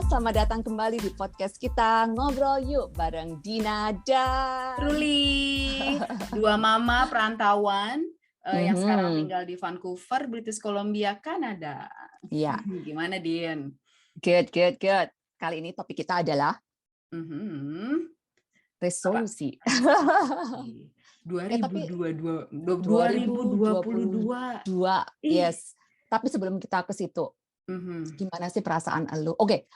selamat datang kembali di podcast kita Ngobrol Yuk bareng Dina dan Ruli, dua mama perantauan yang sekarang tinggal di Vancouver, British Columbia, Kanada. Iya. Gimana, Din? Good. Kali ini topik kita adalah resolusi. 2022. Yes. Tapi sebelum kita ke situ, gimana sih perasaan lu? Oke,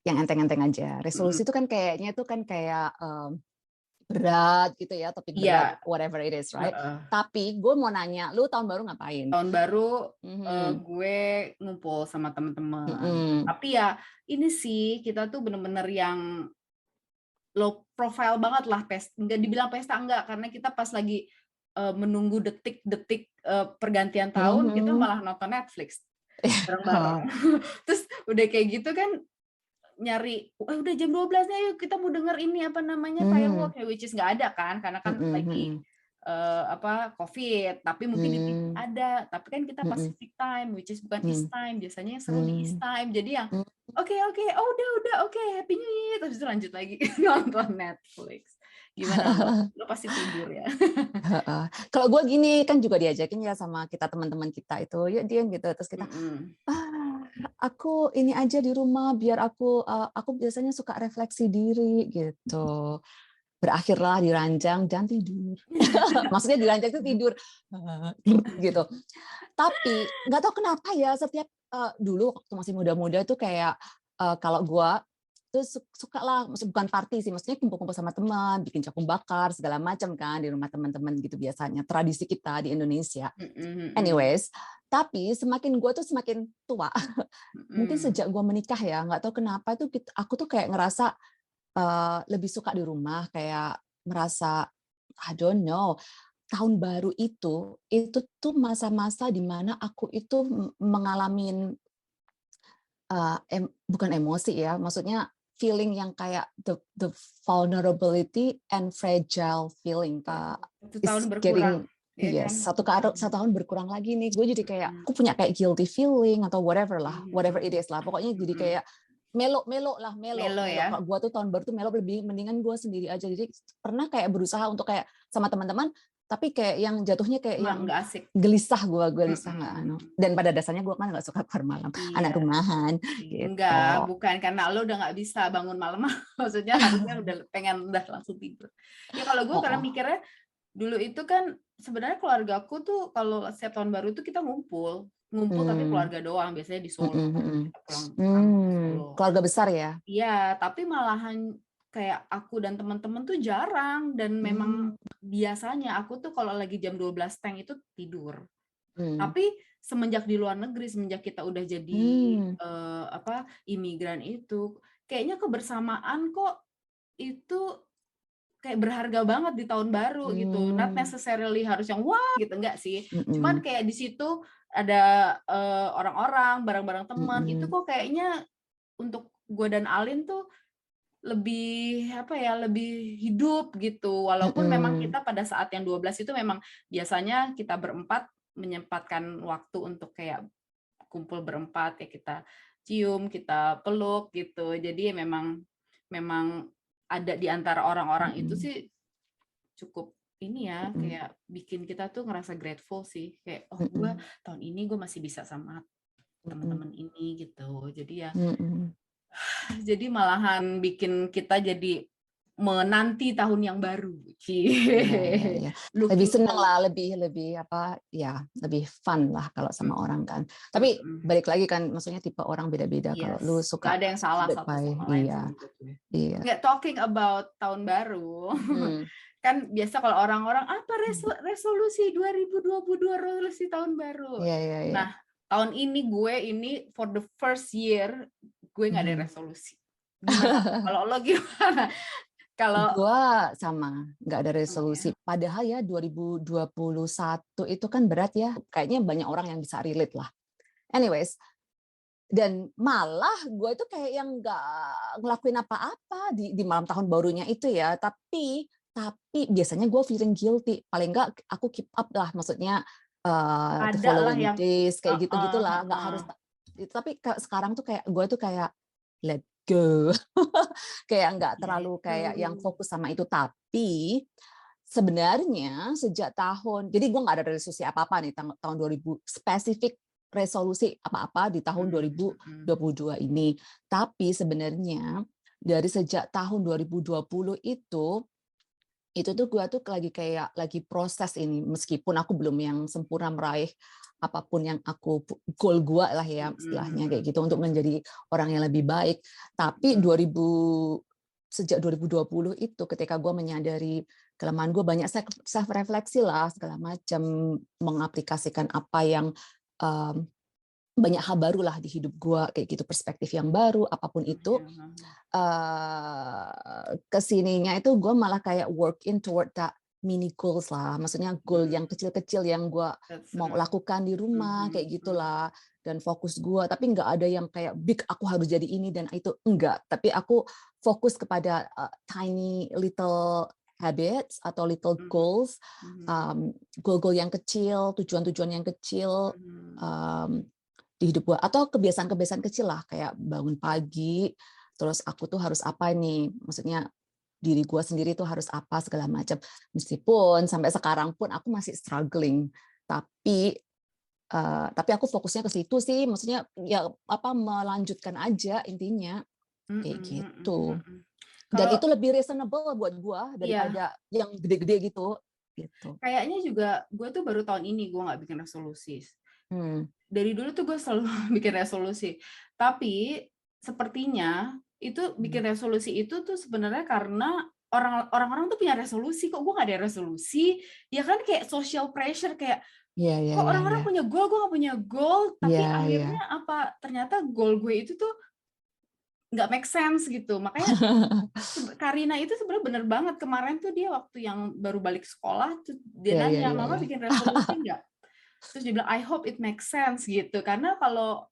yang enteng-enteng aja. Resolusi itu kan kayaknya itu kan kayak berat gitu ya, topik berat, whatever it is, right? Tapi gue mau nanya, lu tahun baru ngapain? Tahun baru gue ngumpul sama teman-teman. Tapi ya ini sih kita tuh bener-bener yang low profile banget lah, nggak dibilang pesta enggak, karena kita pas lagi menunggu detik-detik pergantian tahun, kita malah nonton Netflix bareng-bareng. Terus udah kayak gitu kan nyari, udah jam 12 nih, yuk kita mau denger ini apa namanya firework, which is nggak ada kan, karena kan lagi COVID, tapi mungkin di TV ada, tapi kan kita Pacific time, which is bukan East time, biasanya yang seru di East time, jadi yang oke, udah, Happy New Year, terus lanjut lagi nonton Netflix. Gimana lo pasti tidur ya? Kalau gue gini kan juga diajakin ya sama kita teman-teman kita itu, yuk Dian gitu, terus kita aku ini aja di rumah biar aku biasanya suka refleksi diri gitu. Berakhirlah di ranjang dan tidur. Maksudnya di ranjang itu tidur gitu. Tapi nggak tahu kenapa ya, setiap dulu waktu masih muda-muda tuh kayak kalau gue tuh suka lah, bukan party sih, maksudnya kumpul-kumpul sama teman, bikin jagung bakar segala macam kan di rumah teman-teman gitu, biasanya tradisi kita di Indonesia. Anyways, tapi semakin gue tuh semakin tua, mungkin sejak gue menikah ya, nggak tahu kenapa tuh aku tuh kayak ngerasa lebih suka di rumah, kayak merasa I don't know, tahun baru itu tuh masa-masa di mana aku itu mengalami bukan emosi ya, maksudnya feeling yang kayak the vulnerability and fragile feeling, Pak. Satu tahun berkurang. Yes, satu tahun berkurang lagi nih. Gue jadi kayak aku punya kayak guilty feeling atau whatever it is lah. Pokoknya jadi kayak melo ya. Gue tuh tahun baru tuh melo, lebih mendingan gue sendiri aja. Jadi pernah kayak berusaha untuk kayak sama teman-teman, tapi kayak yang jatuhnya kayak yang nggak asik, gelisah nggak. Dan pada dasarnya gue kan nggak suka keluar malam, anak rumahan. Gitu. Enggak, bukan karena lo udah nggak bisa bangun malam, maksudnya harusnya udah langsung tidur. Ya kalau gue karena mikirnya dulu itu kan sebenarnya keluargaku tuh kalau setiap tahun baru itu kita ngumpul tapi keluarga doang, biasanya di Solo. Kita pulang Solo. Keluarga besar ya? Iya, tapi malahan kayak aku dan teman-teman tuh jarang, dan memang biasanya aku tuh kalau lagi jam 12 teng itu tidur. Tapi semenjak di luar negeri, semenjak kita udah jadi imigran itu, kayaknya kebersamaan kok itu kayak berharga banget di tahun baru gitu. Not necessarily harus yang wah gitu, enggak sih. Cuman kayak di situ ada orang-orang, barang-barang teman, itu kok kayaknya untuk gue dan Alin tuh lebih lebih hidup gitu. Walaupun memang kita pada saat yang 12 itu memang biasanya kita berempat menyempatkan waktu untuk kayak kumpul berempat, ya kita cium, kita peluk gitu. Jadi memang ada di antara orang-orang itu sih cukup ini ya, kayak bikin kita tuh ngerasa grateful sih, kayak gue tahun ini gue masih bisa sama teman-teman ini gitu. Jadi ya jadi malahan bikin kita jadi menanti tahun yang baru. Ya. Lebih senang lah, lebih fun lah kalau sama orang kan. Tapi balik lagi kan, maksudnya tipe orang beda-beda. Kalau lu suka, gak ada yang salah satu sama lain. Nggak talking about tahun baru. Kan biasa kalau orang-orang apa resolusi 2022, resolusi tahun baru. Nah, tahun ini gue for the first year gue nggak ada resolusi. Gimana? Kalau lo gimana? Kalau gue sama, nggak ada resolusi. Padahal ya 2021 itu kan berat ya. Kayaknya banyak orang yang bisa relate lah. Anyways, dan malah gue itu kayak yang nggak ngelakuin apa-apa di malam tahun barunya itu ya. Tapi biasanya gue feeling guilty. Paling nggak aku keep up lah, maksudnya the following days kayak gitu-gitulah. Nggak harus. Tapi sekarang tuh kayak gue tuh kayak let go. Kayak nggak terlalu Gitu. kayak yang fokus sama itu. Tapi sebenarnya sejak jadi gue nggak ada resolusi apa-apa nih tahun 2000 spesifik resolusi apa-apa di tahun 2022 ini. Tapi sebenarnya dari sejak tahun 2020 itu tuh gue tuh lagi proses ini, meskipun aku belum yang sempurna meraih apapun yang goal gue lah ya istilahnya kayak gitu untuk menjadi orang yang lebih baik. Tapi sejak 2020 itu ketika gue menyadari kelemahan gue, banyak self refleksi lah segala macam, mengaplikasikan apa yang banyak hal baru lah di hidup gue kayak gitu, perspektif yang baru apapun itu. Kesininya itu gue malah kayak working toward that mini goals lah, maksudnya goal yang kecil-kecil yang gue mau lakukan di rumah kayak gitulah, dan fokus gue, tapi nggak ada yang kayak big aku harus jadi ini dan itu, enggak, tapi aku fokus kepada tiny little habits atau little goals, goal-goal yang kecil, tujuan-tujuan yang kecil di hidup gue, atau kebiasaan-kebiasaan kecil lah kayak bangun pagi, terus aku tuh harus apa nih, maksudnya diri gue sendiri tuh harus apa segala macam. Meskipun sampai sekarang pun aku masih struggling, tapi aku fokusnya ke situ sih, maksudnya ya melanjutkan aja intinya kayak gitu. Dan itu lebih reasonable buat gue daripada yang gede-gede gitu. Kayaknya juga gue tuh baru tahun ini gue nggak bikin resolusi. Dari dulu tuh gue selalu bikin resolusi, tapi sepertinya itu bikin resolusi itu tuh sebenarnya karena orang-orang tuh punya resolusi, kok gue nggak ada resolusi, ya kan, kayak social pressure, kayak kok orang-orang punya goal, gue nggak punya goal, tapi akhirnya apa, ternyata goal gue itu tuh nggak make sense gitu. Makanya Karina itu sebenarnya bener banget, kemarin tuh dia waktu yang baru balik sekolah tuh dia nanya, mama bikin resolusi nggak? Terus dia bilang, I hope it makes sense gitu, karena kalau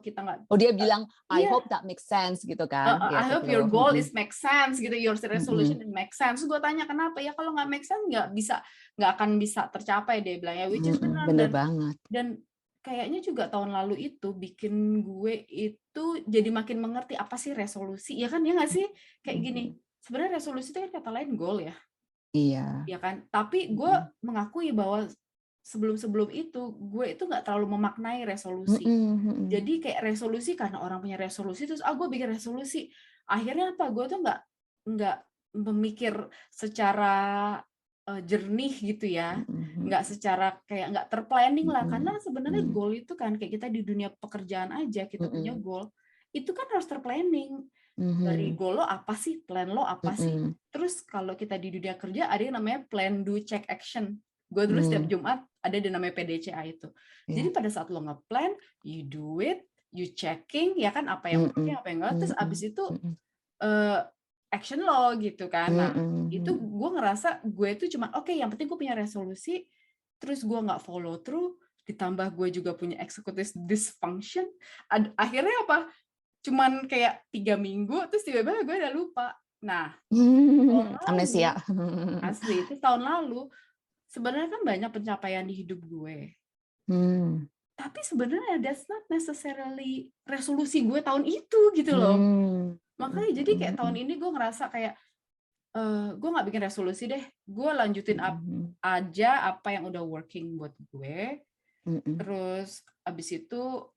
kita nggak, dia bilang I hope that makes sense gitu kan, I hope your goal is make sense gitu, your resolution it make sense. Terus gue tanya kenapa, ya kalau nggak make sense nggak akan bisa tercapai, dia bilang ya, which is benar. Dan kayaknya juga tahun lalu itu bikin gue itu jadi makin mengerti apa sih resolusi, ya kan, ya nggak sih, kayak gini, sebenarnya resolusi itu kan kata lain goal ya, iya kan, tapi gue mengakui bahwa sebelum itu gue itu nggak terlalu memaknai resolusi. Jadi kayak resolusi karena orang punya resolusi terus gue bikin resolusi, akhirnya apa, gue tuh nggak memikir secara jernih gitu ya, nggak secara kayak nggak terplanning lah, karena sebenarnya goal itu kan kayak kita di dunia pekerjaan aja, kita punya goal itu kan harus terplanning. Dari goal lo apa sih, plan lo apa sih, terus kalau kita di dunia kerja ada yang namanya plan, do, check, action. Gue dulu setiap Jumat ada yang namanya PDCA itu. Jadi pada saat lo nge-plan, you do it, you checking, ya kan, apa yang oke, apa yang enggak, terus abis itu action lo gitu kan. Nah, itu gue ngerasa gue itu cuma oke, yang penting gue punya resolusi, terus gue nggak follow through, ditambah gue juga punya executive dysfunction. Akhirnya apa? Cuman kayak 3 minggu, terus tiba-tiba gue udah lupa. Nah, amnesia. Asli, itu tahun lalu. Sebenarnya kan banyak pencapaian di hidup gue. Tapi sebenarnya that's not necessarily resolusi gue tahun itu gitu loh. Makanya jadi kayak tahun ini gue ngerasa kayak gue nggak bikin resolusi deh. Gue lanjutin aja apa yang udah working buat gue. Terus abis itu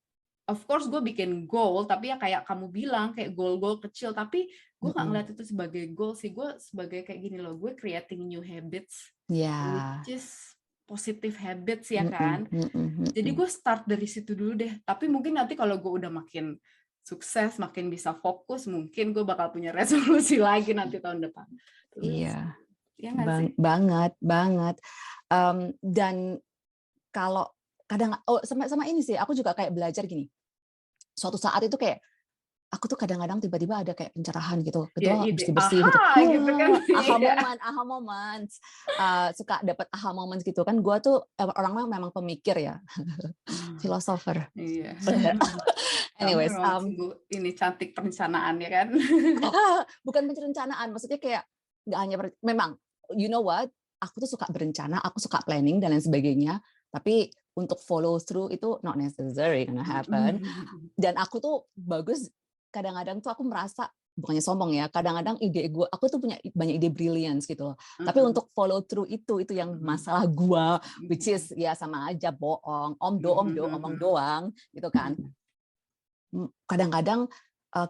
of course gue bikin goal, tapi ya kayak kamu bilang, kayak goal-goal kecil, tapi gue nggak ngeliat itu sebagai goal sih, gue sebagai kayak gini loh, gue creating new habits, which is positive habits ya kan. Jadi gue start dari situ dulu deh, tapi mungkin nanti kalau gue udah makin sukses, makin bisa fokus, mungkin gue bakal punya resolusi lagi nanti tahun depan. Iya, ya nggak sih? banget. Dan kalau kadang, sama ini sih, aku juga kayak belajar gini. Suatu saat itu kayak aku tuh kadang-kadang tiba-tiba ada kayak pencerahan gitu, ketua bersih-bersih gitu. Gitu kan. Aha moment. Suka dapat aha moments gitu kan. Gua tuh orangnya memang pemikir ya. Philosopher. Iya. Anyways, ini cantik perencanaan ya kan. Bukan perencanaan, maksudnya kayak nggak hanya memang you know what, aku tuh suka berencana, aku suka planning dan lain sebagainya, tapi untuk follow through itu not necessary gonna happen. Dan aku tuh bagus kadang-kadang tuh aku merasa, bukannya sombong ya, kadang-kadang aku tuh punya banyak ide brilliance gitu loh. Tapi untuk follow through itu yang masalah gue, which is ya sama aja bohong, omong doang gitu kan. Kadang-kadang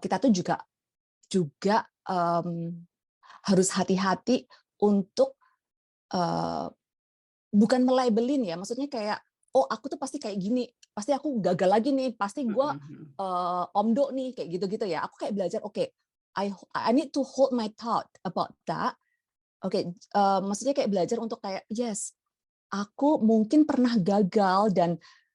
kita tuh juga harus hati-hati untuk bukan melabelin ya, maksudnya kayak, oh aku tuh pasti kayak gini, pasti aku gagal lagi nih, pasti gue omdo nih, kayak gitu-gitu ya. Aku kayak belajar, oke, I need to hold my thought about that. Oke, maksudnya kayak belajar untuk kayak, yes, aku mungkin pernah gagal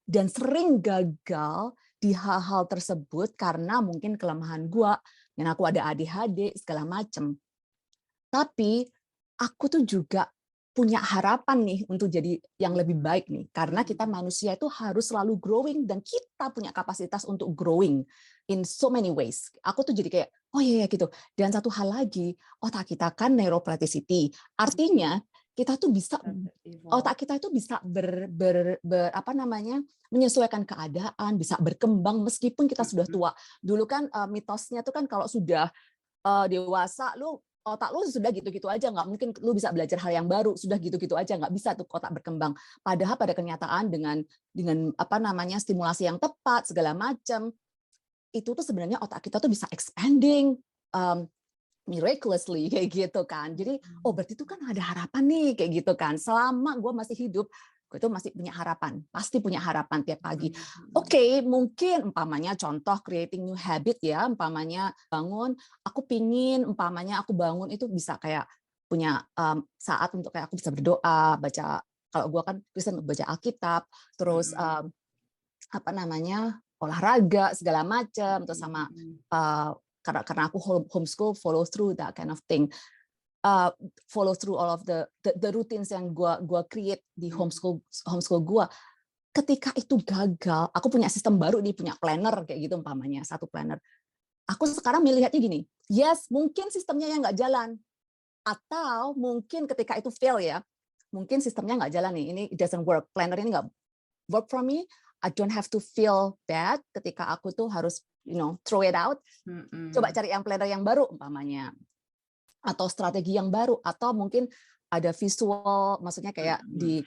dan sering gagal di hal-hal tersebut karena mungkin kelemahan gue, dan aku ada ADHD segala macem. Tapi aku tuh juga punya harapan nih untuk jadi yang lebih baik nih, karena kita manusia itu harus selalu growing dan kita punya kapasitas untuk growing in so many ways. Aku tuh jadi kayak, oh iya gitu. Dan satu hal lagi, otak kita kan neuroplasticity, artinya kita tuh bisa, otak kita itu bisa menyesuaikan keadaan, bisa berkembang meskipun kita sudah tua. Dulu kan mitosnya tuh kan kalau sudah dewasa, otak lu sudah gitu-gitu aja, nggak mungkin lu bisa belajar hal yang baru, sudah gitu-gitu aja, nggak bisa tuh otak berkembang. Padahal pada kenyataan dengan stimulasi yang tepat segala macam, itu tuh sebenarnya otak kita tuh bisa expanding miraculously kayak gitu kan. Jadi berarti itu kan ada harapan nih kayak gitu kan. Selama gue masih hidup, gue itu masih punya harapan, pasti punya harapan tiap pagi. Oke, mungkin umpamanya contoh creating new habit ya, umpamanya aku bangun itu bisa kayak punya saat untuk kayak aku bisa berdoa, baca, kalau gue kan Kristen, baca Alkitab, terus olahraga segala macam, terus sama karena aku homeschool, follow through that kind of thing. Follow through all of the routines yang gua create di homeschool gua. Ketika itu gagal, aku punya sistem baru nih, punya planner kayak gitu umpamanya, satu planner. Aku sekarang melihatnya gini, yes, mungkin sistemnya yang nggak jalan, atau mungkin ketika itu fail ya, mungkin sistemnya nggak jalan nih, ini it doesn't work, planner ini nggak work for me. I don't have to feel bad ketika aku tuh harus throw it out. Coba cari yang planner yang baru umpamanya, atau strategi yang baru, atau mungkin ada visual, maksudnya kayak di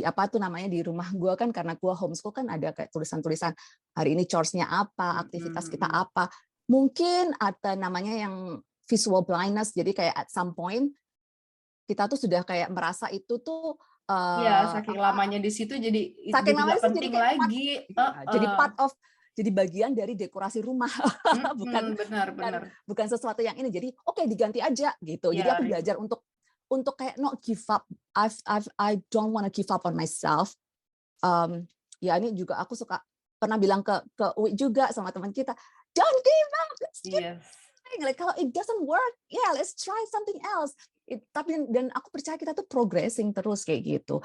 apa tuh namanya, di rumah gue kan, karena gue homeschool kan ada kayak tulisan-tulisan hari ini chores-nya apa, aktivitas kita apa. Mungkin ada namanya yang visual blindness, jadi kayak at some point kita tuh sudah kayak merasa itu tuh saking lamanya di situ jadi nggak penting lagi. Jadi bagian dari dekorasi rumah, bukan sesuatu yang ini. Jadi oke, diganti aja gitu. Jadi aku belajar untuk kayak not give up. I don't want to give up on myself. Ya ini juga aku suka pernah bilang ke Uwi juga sama teman kita, don't give up. Like, kalau it doesn't work, let's try something else. Dan aku percaya kita tuh progressing terus kayak gitu.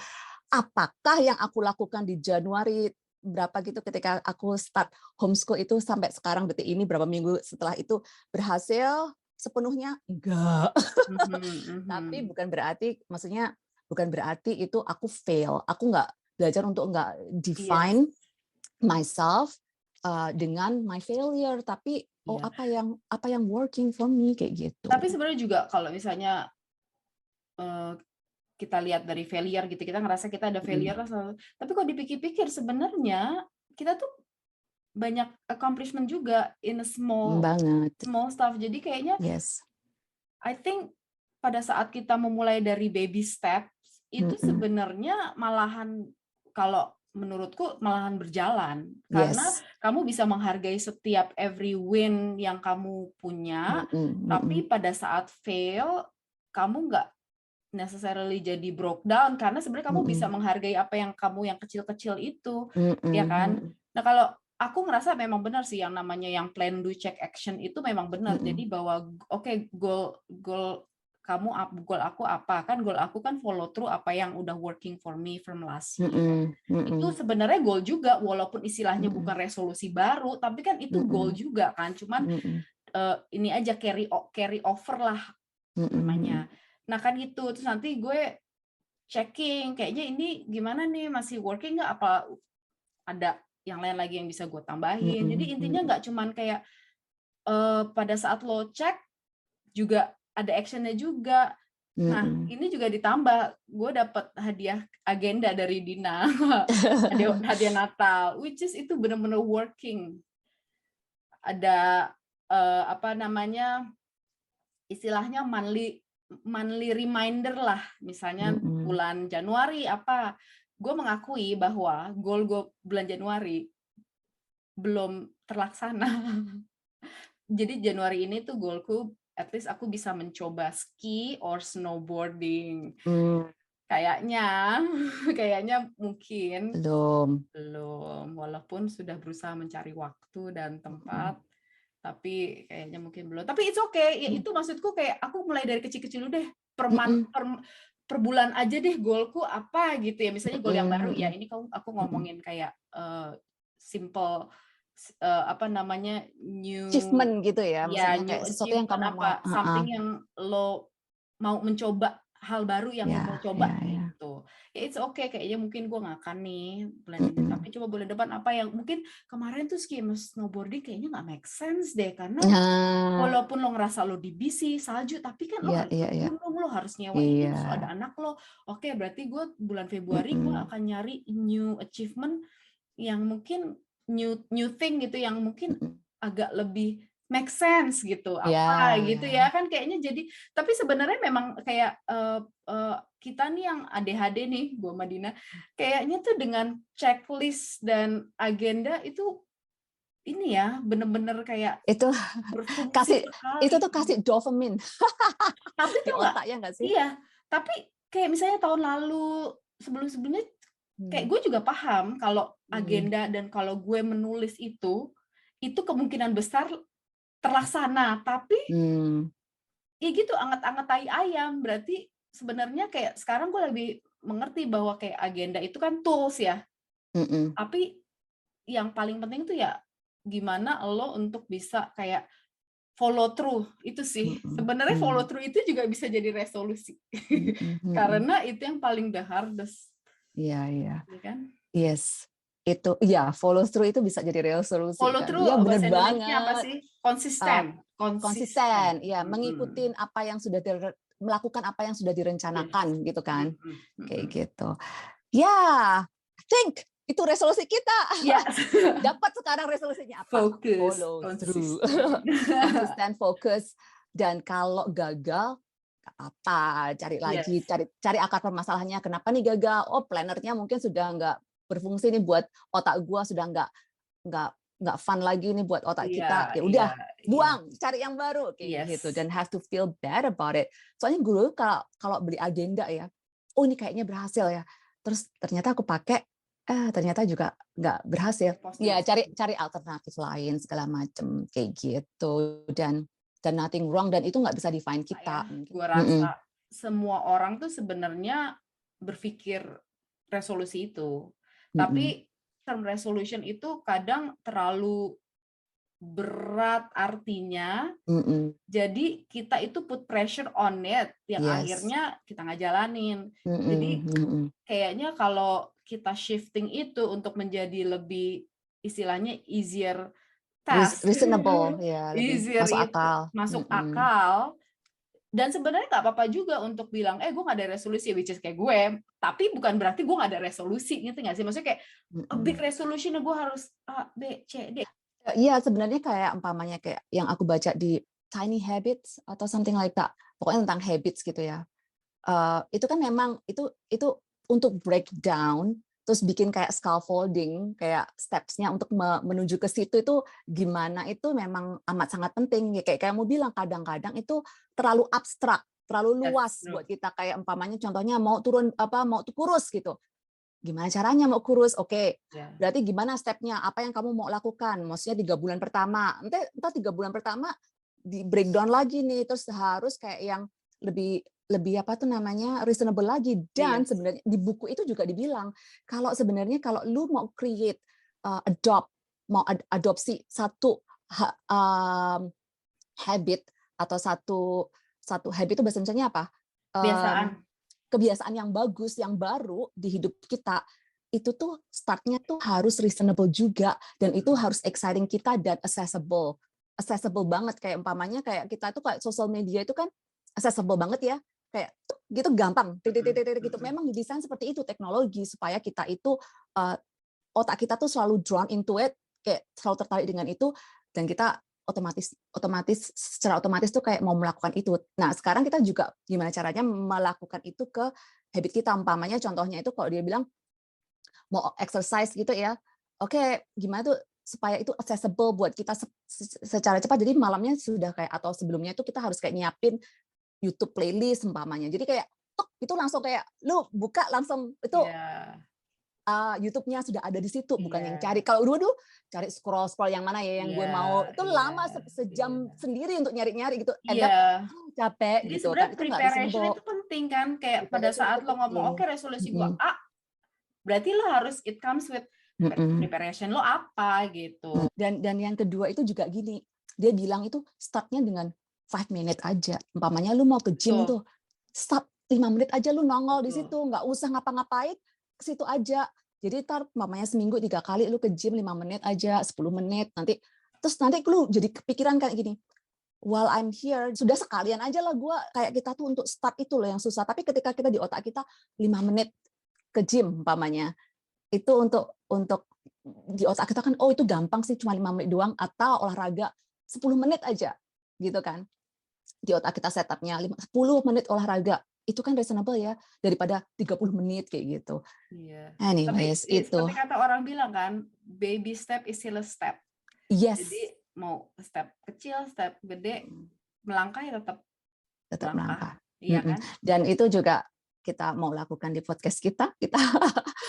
Apakah yang aku lakukan di Januari berapa gitu ketika aku start homeschool itu sampai sekarang detik ini berapa minggu setelah itu berhasil sepenuhnya? Enggak. Tapi bukan berarti itu aku fail. Aku nggak belajar untuk nggak define myself dengan my failure, tapi apa yang working for me kayak gitu. Tapi sebenarnya juga kalau misalnya kita lihat dari failure gitu, kita ngerasa kita ada failure selalu. Tapi kalau dipikir-pikir sebenarnya kita tuh banyak accomplishment juga in a small stuff. Jadi kayaknya I think pada saat kita memulai dari baby steps itu sebenarnya malahan, kalau menurutku malahan berjalan, karena kamu bisa menghargai setiap every win yang kamu punya. Tapi pada saat fail kamu nggak necessarily jadi broke down, karena sebenarnya kamu bisa menghargai apa yang kamu yang kecil-kecil itu, ya kan? Nah, kalau aku ngerasa memang benar sih yang namanya yang plan, do, check, action itu memang benar. Jadi bahwa goal kamu, goal aku apa, kan goal aku kan follow through apa yang udah working for me from last year. Itu sebenarnya goal juga, walaupun istilahnya bukan resolusi baru, tapi kan itu goal juga kan, cuman ini aja carry over lah namanya. Nah kan gitu, terus nanti gue checking, kayaknya ini gimana nih, masih working nggak, apa ada yang lain lagi yang bisa gue tambahin. Jadi intinya nggak cuman kayak pada saat lo cek juga ada actionnya juga. Nah, ini juga ditambah, gue dapet hadiah agenda dari Dina, hadiah Natal, which is itu benar-benar working. Ada apa namanya, istilahnya monthly reminder lah, misalnya bulan Januari apa. Gue mengakui bahwa goal gue bulan Januari belum terlaksana. Jadi Januari ini tuh goalku, at least aku bisa mencoba ski or snowboarding. Kayaknya mungkin belum, walaupun sudah berusaha mencari waktu dan tempat, tapi kayaknya mungkin belum. Tapi it's okay, ya itu maksudku kayak aku mulai dari kecil-kecil dulu deh, per bulan aja deh goalku apa gitu ya. Misalnya goal yang baru ya, ini aku ngomongin kayak simple apa namanya, new achievement gitu ya, maksudnya new kayak sesuatu yang kamu mau, something yang lo mau mencoba, hal baru yang lo mau coba gitu. Ya it's okay, kayaknya mungkin gue nggak akan nih bulan ini, tapi coba bulan depan apa yang mungkin kemarin tuh ski snowboarding kayaknya nggak make sense deh, karena walaupun lo ngerasa lo di BC salju, tapi kan lo harus gunung, lo harus nyewa itu, so ada anak lo. Oke, berarti gue bulan Februari gue akan nyari new achievement yang mungkin new thing gitu, yang mungkin agak lebih make sense gitu, apa gitu ya kan, kayaknya jadi. Tapi sebenarnya memang kayak kita nih yang ADHD nih, gue sama Dina, kayaknya tuh dengan checklist dan agenda itu ini ya bener-bener kayak itu berfungsi sekali. Itu tuh kasih dopamine. Tapi tuh otak ya nggak sih? Iya, tapi kayak misalnya tahun lalu, sebelum-sebelumnya kayak gue juga paham kalau agenda dan kalau gue menulis itu kemungkinan besar terlaksana, tapi ya gitu, anget-anget tai ayam. Berarti sebenarnya kayak sekarang gue lebih mengerti bahwa kayak agenda itu kan tools ya, tapi yang paling penting itu ya gimana lo untuk bisa kayak follow through itu sih. Sebenarnya follow through itu juga bisa jadi resolusi. Karena itu yang paling the hardest. Iya. Kan? Yes. Itu ya, follow through itu bisa jadi resolusi. Follow kan? through Ya, bener bahasa Indonesia banget. apa sih? Konsisten. Ya, mengikuti apa yang sudah melakukan apa yang sudah direncanakan gitu kan. Kayak gitu. Ya, I think itu resolusi kita. Dapat sekarang resolusinya apa? Follow through. Konsisten, fokus, dan kalau gagal apa, cari lagi, cari akar permasalahannya, kenapa nih gagal. Oh, plannernya mungkin sudah nggak berfungsi nih buat otak gua, sudah nggak fun lagi nih buat otak kita. Ya udah, buang, cari yang baru kayak gitu, dan have to feel bad about it. Soalnya dulu kalau beli agenda ya, oh ini kayaknya berhasil ya, terus ternyata aku pakai, ternyata juga nggak berhasil. Ya cari alternatif lain segala macam kayak gitu, dan nothing wrong, dan itu nggak bisa define kita. Gue rasa semua orang tuh sebenarnya berpikir resolusi itu, tapi term resolution itu kadang terlalu berat artinya, jadi kita itu put pressure on it, yang akhirnya kita nggak jalanin. Jadi kayaknya kalau kita shifting itu untuk menjadi lebih istilahnya easier task, reasonable ya, easier masuk akal. Dan sebenarnya nggak apa-apa juga untuk bilang, gue nggak ada resolusi, which is kayak gue. Tapi bukan berarti gue nggak ada resolusi, gitu nggak sih? Maksudnya kayak a big resolution, gue harus A, B, C, D. Iya, sebenarnya kayak umpamanya kayak yang aku baca di Tiny Habits atau something like that. Pokoknya tentang habits gitu ya. Itu kan memang itu untuk breakdown, terus bikin kayak scaffolding, kayak steps-nya untuk menuju ke situ itu gimana, itu memang amat sangat penting. Ya kayak kamu bilang, kadang-kadang itu terlalu abstrak, terlalu luas buat kita. Kayak umpamanya contohnya mau kurus gitu. Gimana caranya mau kurus? Oke, berarti gimana step-nya? Apa yang kamu mau lakukan? Maksudnya 3 bulan pertama. Entah 3 bulan pertama di breakdown lagi nih, terus harus kayak yang lebih reasonable lagi. Dan sebenarnya di buku itu juga dibilang kalau sebenarnya kalau lu mau create adopsi satu habit atau satu habit itu bahasa Indonesianya apa? Kebiasaan yang bagus, yang baru di hidup kita, itu tuh startnya tuh harus reasonable juga, dan itu harus exciting kita dan accessible. accessible banget, kayak umpamanya kayak kita tuh kayak sosial media itu kan accessible banget ya, kayak tuh gitu gampang, titik-titik gitu. Memang didesain seperti itu teknologi supaya kita itu otak kita tuh selalu drawn into it, kayak selalu tertarik dengan itu, dan kita secara otomatis tuh kayak mau melakukan itu. Nah, sekarang kita juga gimana caranya melakukan itu ke habit kita. Umpamanya contohnya itu kalau dia bilang mau exercise gitu ya, oke, gimana tuh supaya itu accessible buat kita secara cepat. Jadi malamnya sudah kayak, atau sebelumnya itu kita harus kayak nyiapin YouTube playlist umpamanya. Jadi kayak itu langsung kayak lu buka langsung itu YouTube-nya sudah ada di situ, bukan yang cari. Kalau dulu cari scroll yang mana ya yang gue mau, itu lama sejam sendiri untuk nyari-nyari gitu. Capek jadi gitu sebenarnya kan. Itu preparation itu penting kan, kayak pada saat lo ngomong oke resolusi gue A, berarti lo harus it comes with preparation lo apa gitu. Dan yang kedua itu juga gini, dia bilang itu startnya dengan 5 menit aja. Umpamanya lu mau ke gym tuh, start 5 menit aja lu nongol di situ, nggak usah ngapa-ngapain, ke situ aja. Jadi mamanya seminggu 3 kali lu ke gym 5 menit aja, 10 menit nanti. Terus nanti lu jadi kepikiran kayak gini, while I'm here, sudah sekalian aja lah gue kayak kita tuh untuk start itu loh yang susah. Tapi ketika kita di otak kita 5 menit ke gym umpamanya, itu untuk di otak kita kan, oh itu gampang sih cuma 5 menit doang, atau olahraga 10 menit aja gitu kan. Di otak kita setupnya 10 menit olahraga. Itu kan reasonable ya, daripada 30 menit kayak gitu. Anyways, tapi, itu. seperti kata orang bilang kan, baby step is still a step. Yes. Jadi mau step kecil, step gede, melangkah ya tetap melangkah. Iya kan? Dan itu juga kita mau lakukan di podcast kita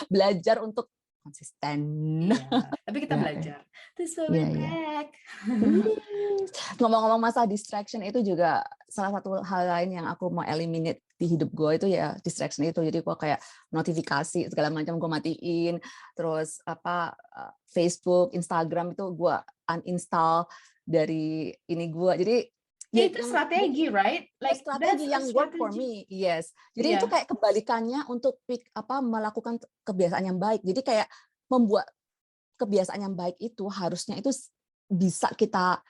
belajar untuk konsisten. Tapi kita belajar. This will be back. Ngomong-ngomong masalah distraction itu juga salah satu hal lain yang aku mau eliminate di hidup gue itu ya distraction itu. Jadi gue kayak notifikasi segala macam gue matiin, terus Facebook, Instagram itu gue uninstall dari ini gue. Jadi itu strategi, right? Like strategi yang work for me, yes. Jadi itu kayak kebalikannya untuk melakukan kebiasaan yang baik. Jadi kayak membuat kebiasaan yang baik itu harusnya itu bisa kita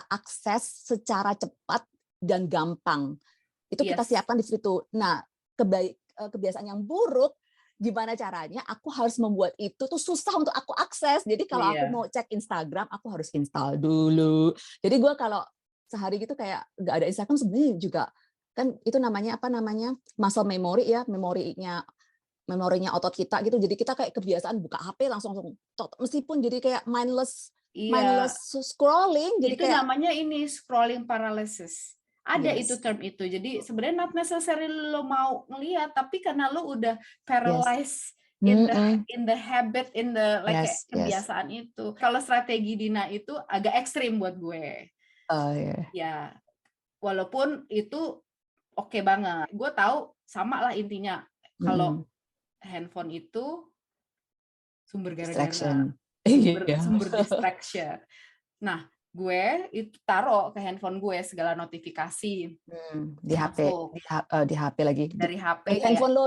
akses secara cepat dan gampang. Itu kita siapkan di situ. Nah, kebiasaan yang buruk, gimana caranya? Aku harus membuat itu tuh susah untuk aku akses. Jadi kalau aku mau cek Instagram, aku harus install dulu. Jadi gue kalau sehari gitu kayak nggak ada Instagram sebenarnya juga kan itu namanya muscle memory ya, memorinya otot kita gitu. Jadi kita kayak kebiasaan buka HP langsung meskipun jadi kayak mindless scrolling. Jadi itu kayak namanya ini scrolling paralysis. Ada itu term itu. Jadi sebenarnya not necessary lo mau ngelihat, tapi karena lo udah paralyzed in the habit, in the kayak kebiasaan itu. Kalau strategi Dina itu agak ekstrim buat gue. Ya, walaupun itu oke banget. Gue tahu sama lah intinya. Kalau handphone itu sumber gara-gara, sumber distraction. Nah, gue itu taruh ke handphone gue segala notifikasi di HP lagi. Dari HP handphone lo,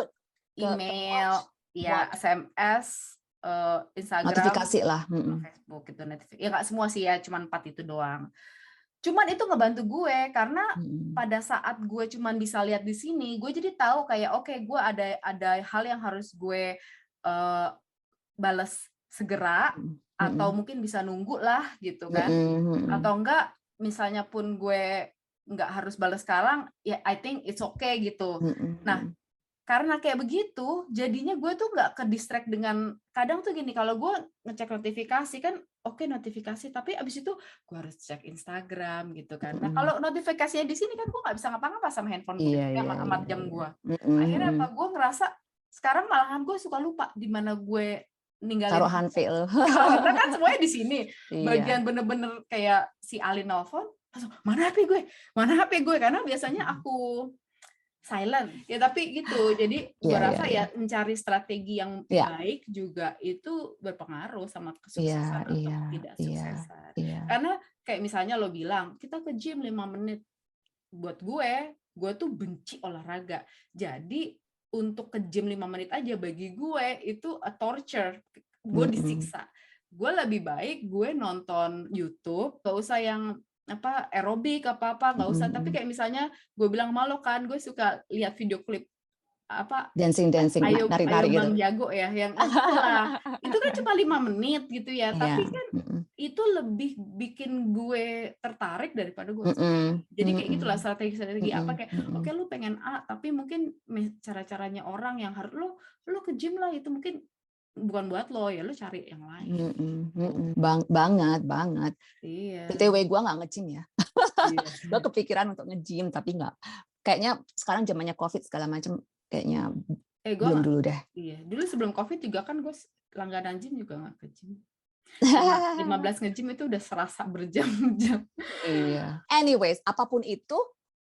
email, SMS, Instagram, notifikasi lah, Facebook itu notifikasi. Ya nggak semua sih ya, cuma 4 itu doang. Cuman itu ngebantu gue karena pada saat gue cuman bisa lihat di sini, gue jadi tahu kayak oke, gue ada hal yang harus gue balas segera, atau mungkin bisa nunggu lah gitu kan. Atau enggak, misalnya pun gue nggak harus balas sekarang, ya I think it's okay gitu. Nah, karena kayak begitu, jadinya gue tuh nggak ke-distract dengan, kadang tuh gini, kalau gue ngecek notifikasi kan, oke notifikasi, tapi abis itu gue harus cek Instagram gitu kan. Nah kalau notifikasinya di sini kan gue nggak bisa ngapa-ngapa sama handphone gue, amat jam gue. Akhirnya apa? Gue ngerasa sekarang malahan gue suka lupa di mana gue ninggalin. Taruhan file. Karena kan semuanya di sini. Bagian bener-bener kayak si Alin nelfon, mana HP gue? Mana HP gue? Karena biasanya aku silent ya, tapi gitu. Jadi gue rasa ya mencari strategi yang baik juga itu berpengaruh sama kesuksesan atau tidak suksesan. Karena kayak misalnya lo bilang kita ke gym 5 menit, buat gue tuh benci olahraga. Jadi untuk ke gym 5 menit aja bagi gue itu a torture. Gue disiksa. gue lebih baik gue nonton YouTube, gak usah yang aerobik apa-apa, nggak usah. Tapi kayak misalnya gue bilang sama lo kan, gue suka lihat video klip dancing ayo nari-nari Bang gitu. Jago ya, yang itulah. Itu kan cuma 5 menit gitu ya, tapi kan itu lebih bikin gue tertarik daripada gue. Jadi kayak gitulah strategi apa kayak oke, lu pengen A, tapi mungkin cara-caranya orang yang harus lu ke gym lah, itu mungkin bukan buat lo ya, lu cari yang lain. Banget. Iya. BTW gue nggak nge-gym ya. Gue kepikiran untuk nge-gym tapi nggak. Kayaknya sekarang zamannya COVID segala macam, kayaknya belum dulu deh. Iya, dulu sebelum COVID juga kan gue langganan gym juga nggak ke gym. 15 nge-gym itu udah serasa berjam-jam. Iya. Anyways, apapun itu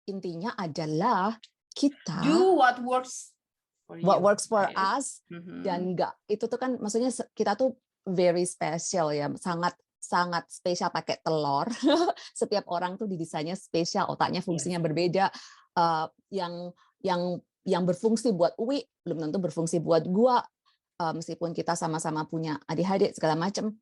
intinya adalah kita do what works for us, dan enggak itu tuh kan maksudnya kita tuh very special ya, sangat spesial pakai telur. Setiap orang tuh didesainnya spesial, otaknya fungsinya berbeda. Yang berfungsi buat Uwi belum tentu berfungsi buat gua, meskipun kita sama-sama punya adik-adik segala macam.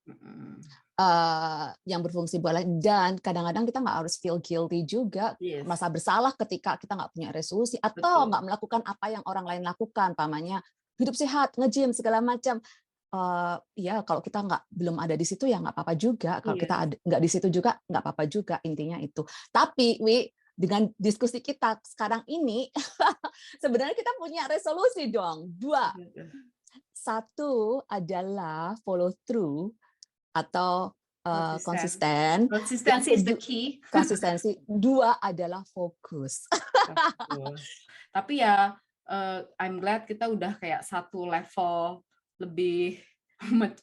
Yang berfungsi buat lain, dan kadang-kadang kita nggak harus feel guilty juga, merasa bersalah ketika kita nggak punya resolusi atau nggak melakukan apa yang orang lain lakukan, pamannya hidup sehat, nge-gym segala macam. Ya kalau kita belum ada di situ ya nggak apa-apa juga, kalau kita nggak di situ juga nggak apa-apa juga, intinya itu. Tapi dengan diskusi kita sekarang ini sebenarnya kita punya resolusi dong, 2. 1 adalah follow through atau konsisten. Consistency is the key. Konsistensi. 2 adalah fokus. Tapi ya I'm glad kita udah kayak satu level lebih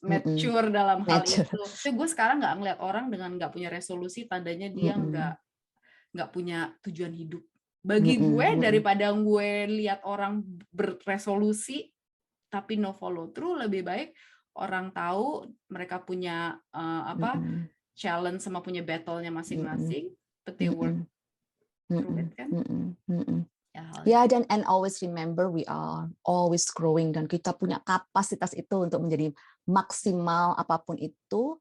mature dalam hal itu. So, gue sekarang nggak ngeliat orang dengan nggak punya resolusi, tandanya dia nggak punya tujuan hidup. Bagi gue, daripada gue lihat orang berresolusi tapi no follow through, lebih baik orang tahu mereka punya challenge sama punya battle-nya masing-masing, but they work through it kan. Ya, dan always remember we are always growing, dan kita punya kapasitas itu untuk menjadi maksimal apapun itu.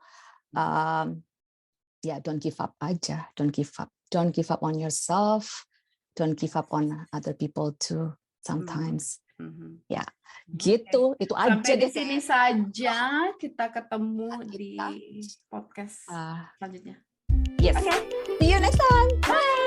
Don't give up aja, don't give up on yourself, don't give up on other people too sometimes. Ya, gitu. Itu aja sampai deh. Di sini saja, kita ketemu di podcast selanjutnya. Yes. See you next time. Bye.